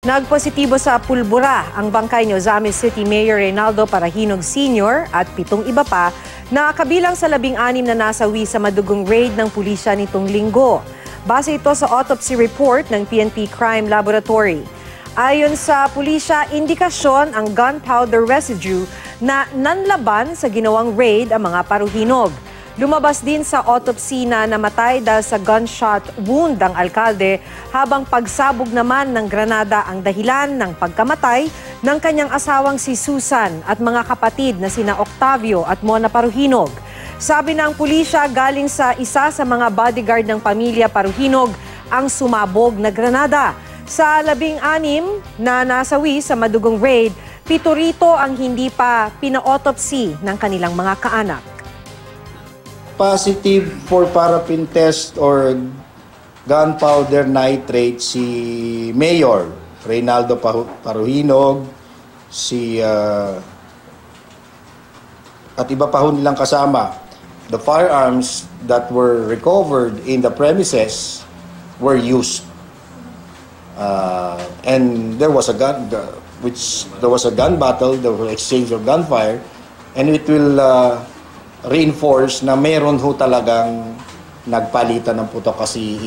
Nagpositibo sa pulbura ang bangkay ni Ozamis City Mayor Reynaldo Parahinog Sr. at 7 iba pa na kabilang sa 16 na nasawi sa madugong raid ng pulisya nitong linggo. Base ito sa autopsy report ng PNP Crime Laboratory. Ayon sa pulisya, indikasyon ang gunpowder residue na nanlaban sa ginawang raid ang mga paruhinog. Lumabas din sa autopsy na namatay dahil sa gunshot wound ang alkalde, habang pagsabog naman ng granada ang dahilan ng pagkamatay ng kanyang asawang si Susan at mga kapatid na sina Octavio at Mona Paruhinog. Sabi ng pulisya, galing sa isa sa mga bodyguard ng pamilya Paruhinog ang sumabog na granada. Sa 16 na nasawi sa madugong raid, 7 rito ang hindi pa pina-autopsy ng kanilang mga kaanak. Positive for paraffin test or gunpowder nitrate si Mayor Reynaldo Paruhinog, at iba pa ho nilang kasama. The firearms that were recovered in the premises were used. And there was a gun battle, there was exchange of gunfire, and it will reinforce na meron ho talagang nagpalitan ng putok kasi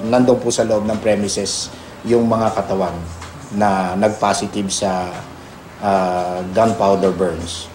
nandun po sa loob ng premises yung mga katawan na nag-positive sa gunpowder burns.